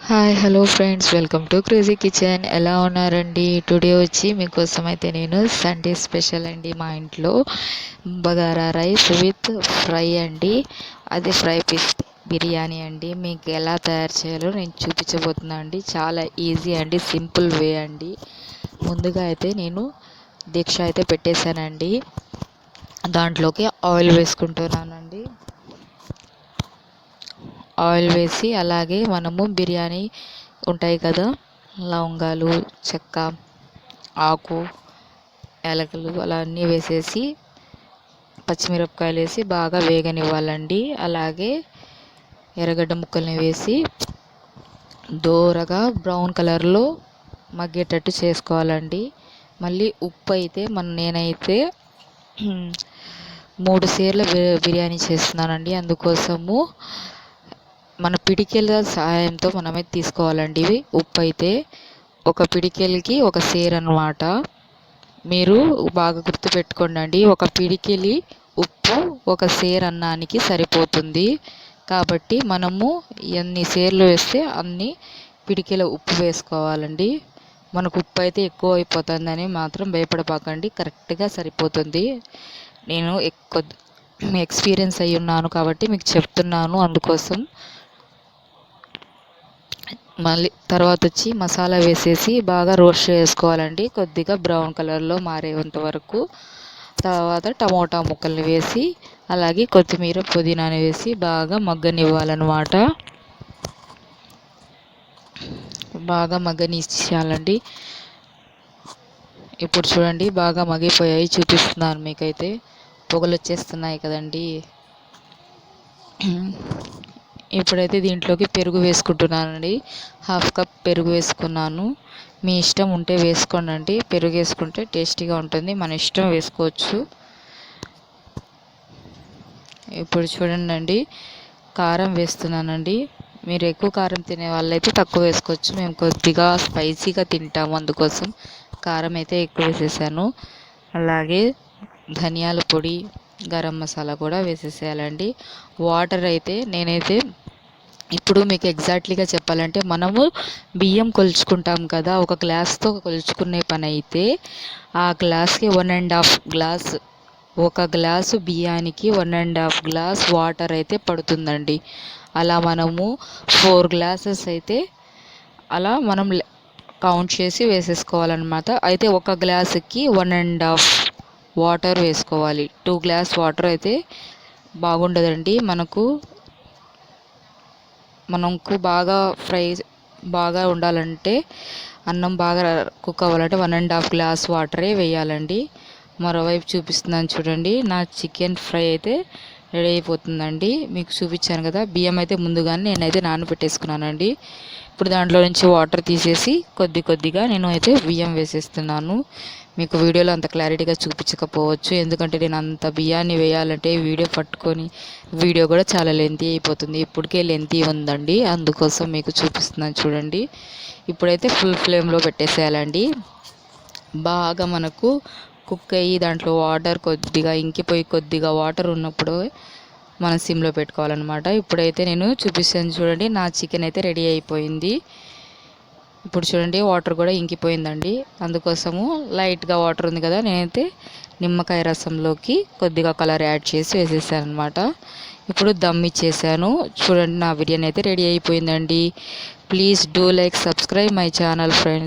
Hi hello friends, welcome to crazy kitchen. ఎలా ఉన్నారండి? Today వచ్చి మీకోసం అయితే నేను సండే స్పెషల్ అండి మా ఇంట్లో బగారా రైస్ విత్ ఫ్రై అండి. అది ఫ్రై పీస్ బిర్యానీ అండి. మీకు ఎలా తయారు చేయాలో నేను చూపించబోతున్నా అండి. చాలా ఈజీ అండి, సింపుల్ వే అండి. ముందుగా అయితే నేను దీక్ష అయితే పెట్టేశానండి. దాంట్లోకి ఆయిల్ వేసుకుంటున్నానండి. ఆయిల్ వేసి అలాగే మనము బిర్యానీ ఉంటాయి కదా, లవంగాలు, చెక్క, ఆకు, యాలకులు అలా అన్నీ వేసేసి పచ్చిమిరపకాయలు వేసి బాగా వేగనివ్వాలండి. అలాగే ఎర్రగడ్డ ముక్కల్ని వేసి దోరగా బ్రౌన్ కలర్లో మగ్గేటట్టు చేసుకోవాలండి. మళ్ళీ ఉప్పు అయితే నేనైతే 3 సేర్ల బిర్యానీ చేస్తున్నానండి. అందుకోసము మన పిడికెల సహాయంతో మనమైతే తీసుకోవాలండి. ఇవి ఉప్పు అయితే ఒక పిడికెలకి ఒక సేర్ అన్నమాట. మీరు బాగా గుర్తుపెట్టుకోండి. ఒక పిడికెలి ఉప్పు ఒక సేర్ అన్నానికి సరిపోతుంది. కాబట్టి మనము ఎన్ని సేర్లు వేస్తే అన్ని పిడికెల ఉప్పు వేసుకోవాలండి. మనకు ఉప్పు అయితే ఎక్కువ అయిపోతుందని మాత్రం భయపడపాకండి, కరెక్ట్గా సరిపోతుంది. నేను ఎక్స్పీరియన్స్ అయ్యి ఉన్నాను కాబట్టి మీకు చెప్తున్నాను. అందుకోసం మళ్ళీ తర్వాత వచ్చి మసాలా వేసేసి బాగా రోస్ట్ చేసుకోవాలండి, కొద్దిగా బ్రౌన్ కలర్లో మారేంత వరకు. తర్వాత టమోటా ముక్కల్ని వేసి అలాగే కొత్తిమీర, పుదీనాని వేసి బాగా మగ్గనివ్వాలన్నమాట. బాగా మగ్గనిచ్చేయాలండి. ఇప్పుడు చూడండి బాగా మగ్గిపోయాయి, చూపిస్తున్నాను మీకైతే. పొగలు వచ్చేస్తున్నాయి కదండి. ఇప్పుడైతే దీంట్లోకి పెరుగు వేసుకుంటున్నానండి. 1/2 కప్ పెరుగు వేసుకున్నాను. మీ ఇష్టం ఉంటే వేసుకోండి. పెరుగు వేసుకుంటే టేస్టీగా ఉంటుంది, మన ఇష్టం వేసుకోవచ్చు. ఇప్పుడు చూడండి కారం వేస్తున్నానండి. మీరు ఎక్కువ కారం తినే వాళ్ళైతే తక్కువ వేసుకోవచ్చు. మేము కొద్దిగా స్పైసీగా తింటాము, అందుకోసం కారం అయితే ఎక్కువ వేసేసాను. అలాగే ధనియాల పొడి, గరం మసాలా కూడా వేసేసేయాలండి. వాటర్ అయితే నేనైతే ఇప్పుడు మీకు ఎగ్జాక్ట్లీగా చెప్పాలంటే మనము బియ్యం కొలుచుకుంటాం కదా, ఒక గ్లాస్తో కొలుచుకునే పని అయితే ఆ గ్లాస్కి 1.5 గ్లాస్, ఒక గ్లాసు బియ్యానికి 1.5 గ్లాస్ వాటర్ అయితే పడుతుందండి. అలా మనము 4 గ్లాసెస్ అయితే అలా మనం కౌంట్ చేసి వేసేసుకోవాలన్నమాట. అయితే ఒక గ్లాసుకి 1.5 వాటర్ వేసుకోవాలి. 2 గ్లాస్ వాటర్ అయితే బాగుండదండి. మనకు బాగా బాగా ఉండాలంటే, అన్నం బాగా కుక్ అవ్వాలంటే 1.5 గ్లాస్ వాటరే వేయాలండి. మరోవైపు చూపిస్తున్నాను చూడండి. నా చికెన్ ఫ్రై అయితే రెడీ అయిపోతుందండి. మీకు చూపించాను కదా, బియ్యం అయితే ముందుగానే నేనైతే నానబెట్టేసుకున్నానండి. ఇప్పుడు దాంట్లో నుంచి వాటర్ తీసేసి కొద్దిగా నేను అయితే బియ్యం వేసేస్తున్నాను. మీకు వీడియోలో అంత క్లారిటీగా చూపించకపోవచ్చు, ఎందుకంటే నేను అంత బియ్యాన్ని వేయాలంటే వీడియో కూడా చాలా లెంతీ అయిపోతుంది. ఇప్పటికే లెంతీ ఉందండి, అందుకోసం మీకు చూపిస్తున్నాను చూడండి. ఇప్పుడైతే ఫుల్ ఫ్లేమ్లో పెట్టేసేయాలండి. బాగా మనకు కుక్ అయ్యి దాంట్లో వాటర్ కొద్దిగా ఇంకిపోయి కొద్దిగా వాటర్ ఉన్నప్పుడు మనం సిమ్లో పెట్టుకోవాలన్నమాట. ఇప్పుడైతే నేను చూపిస్తాను చూడండి. నా చికెన్ అయితే రెడీ అయిపోయింది. ఇప్పుడు చూడండి వాటర్ కూడా ఇంకిపోయిందండి. అందుకోసము లైట్గా వాటర్ ఉంది కదా, నేనైతే నిమ్మకాయ రసంలోకి కొద్దిగా కలర్ యాడ్ చేసి వేసేసాను అనమాట. ఇప్పుడు దమ్ ఇచ్చేసాను. చూడండి నా బిర్యానీ అయితే రెడీ అయిపోయిందండి. Please do like, subscribe my channel friends.